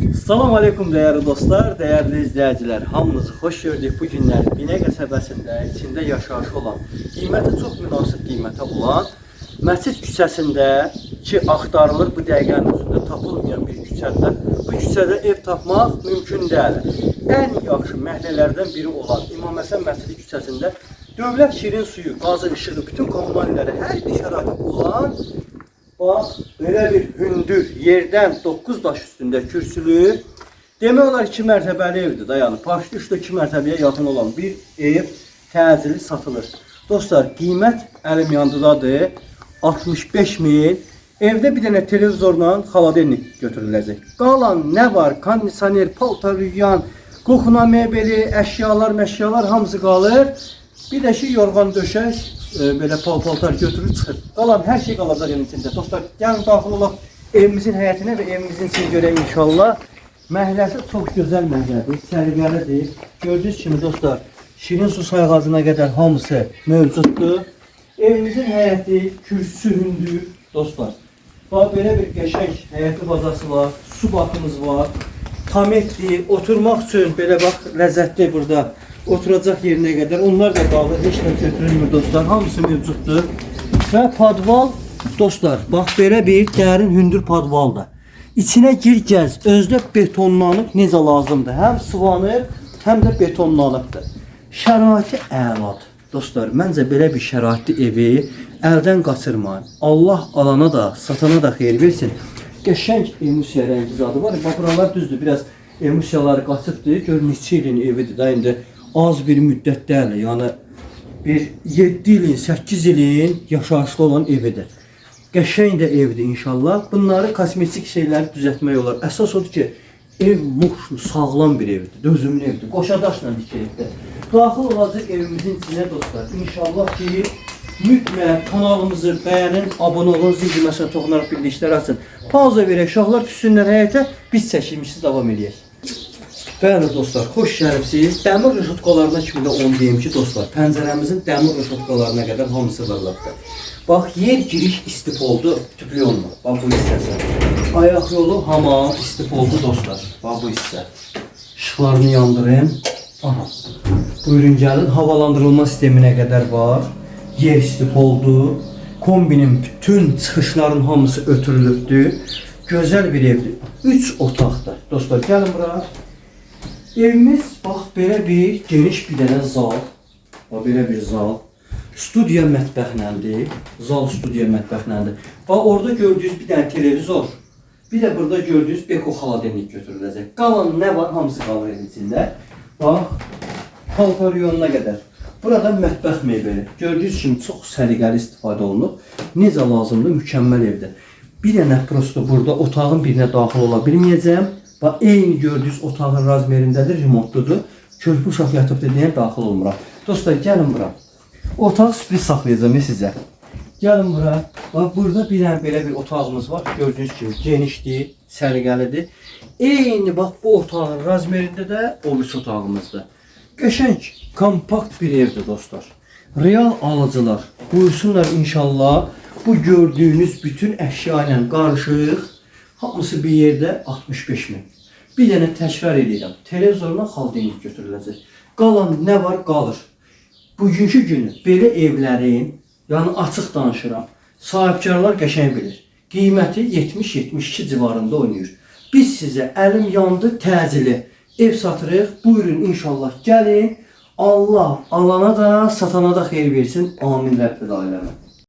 Salam aleykum değerli dostlar, değerli izleyiciler. Hamınızı xoş gördük. Bu günlər Binə qəsəbəsində içində yaşayışı olan, qiyməti çox münasib qiymətə olan Məscid küçəsində ki axtarılır bu dəqiqənin özündə tapılmayan bir küçədə. Bu küçədə ev tapmaq mümkün deyil. Ən yaxşı məhəllələrdən biri olan İmam Həsən Məscidi küçəsində dövlət şirin suyu, qazı, işığı, bütün kommunalləri hər bir şərait olan bax, belə bir hündür yerdən 9 daş üstündə kürsülü, demək olar 2 mərtəbəli evdir da, yəni başlı üstə 2 mərtəbəyə yaxın olan bir ev təcili satılır. Dostlar, qiymət əlim yandıdadır, 65 min. Evdə bir dənə televizorla xaladelnik götürüləcək. Qalan nə var? Kondisioner, paltarüyan, qoxuna mebeli, əşyalar hamısı qalır. Bir də ki, yorğan döşək, belə paltar götürür çıxır. Qalan hər şey qalacaq evin içində. Dostlar, gəlin daxil olaq evimizin həyətinə və evimizin içini görək inşallah. Məhəlləsi çox gözəl məhəllədir, səliqəlidir. Gördüyünüz kimi dostlar, şirin su sayğacına qədər hamısı mövcuddur. Evimizin həyəti, kürsüsü hündür dostlar. Bax, belə bir qəşəng həyəti bazası var, su baxımız var. Tametdir, oturmaq üçün belə bax, ləzzətli burada. Oturacaq yerinə qədər. Onlar da qalır, heç nə götürülmür dostlar. Hamısı mövcuddur. Və padval dostlar, bax belə bir dərin hündür padvaldır. İçinə gir gəz, özdə betonlanıb necə lazımdır. Həm sıvanır, həm də betonlanıbdır. Şəraiti əladır. Dostlar, məncə belə bir şəraitli evi əldən qaçırmayın. Allah alana da, satana da xeyir versin. Qəşəng emulsiya rəngi zadı var. Bax, buralar düzdür, biraz emulsiyaları qaçıbdır. Görün, neçə ilin evidir da indi. Az bir müddət deyil, yəni bir 7 ilin, 8 ilin yaşayışlı olan evidir. Qəşəng də evdir inşallah. Bunları kosmetik şeyləri düzəltmək olar. Əsas odur ki, ev muhşlu, sağlam bir evdir, dözümlü evdir, qoşadaşla dikilibdir. Daxil olacaq evimizin içinə dostlar. İnşallah ki, mütləq kanalımızı bəyənin, abunə olun, zil düyməsinə toxunaraq bildirişlər açın. Pauza verək, uşaqlar düşsünlər həyətə, biz çəkilmişiz, davam edək. Bəli dostlar, xoş gəlibsiniz. Dəmir rüşotkalarına kimi də onu deyim ki dostlar, pəncərəmizin dəmir rüşotkalarına qədər hamısı varlıqdır. Bax, yer giriş istipoldu, tüpliyonla. Bax, bu hissəsi. Ayaq yolu hamam istipoldu dostlar. Bax, bu hissə. İşıqlarını yandırın. Aha. Buyurun gəlin, havalandırılma sisteminə qədər var. Yer istipoldu. Kombinin bütün çıxışların hamısı ötürülübdür. Gözəl bir evdir. 3 otaqdır. Dostlar, gəlin bura. Evimiz bax belə bir geniş bir dənə zal. Bax belə bir zal. Studiya mətbəxləndir. Zal studiya mətbəxləndir. Bax orada gördüyünüz bir dənə televizor. Bir də burada gördüyünüz beko xaladelnik götürüləcək. Qalan nə var? Hamısı qalır evin içində. Bax, paltaryonuna qədər. Burada mətbəx mebeli. Gördüyünüz kimi çox səliqəli istifadə olunub. Necə lazımdır? Mükəmməl evdir. Bir dənə prosto burada otağın birinə daxil ola bilməyəcəm. Bax, eyni gördüyünüz otağın razmerindədir, remontludur. Körpü uşaq yatıbdır deyə daxil olmuram. Dostlar, gəlin bura. Otaq sürpriz saxlayacağım sizə. Gəlin bura. Bax, burada bir dənə belə bir otağımız var. Gördüyünüz kimi genişdir, səliqəlidir. Eyni bax, bu otağın razmerində də o birisi otağımızdır. Qəşəng, kompakt bir evdir dostlar. Real alıcılar buyursunlar inşallah. Bu gördüyünüz bütün əşya ilə qarışıq. Hamısı bir yerdə 65 min. Bir dənə təkrar edirəm. Televizorla xaladelnik götürüləcək. Qalan nə var? Qalır. Bugünkü günü belə evlərin, yəni açıq danışıram, sahibkarlar qəşəng bilir. Qiyməti 70-72 civarında oynayır. Biz sizə əlim yandı, təcili ev satırıq. Buyurun inşallah gəlin. Allah alana da, satana da xeyir versin. Amin Rəbbil aləmin.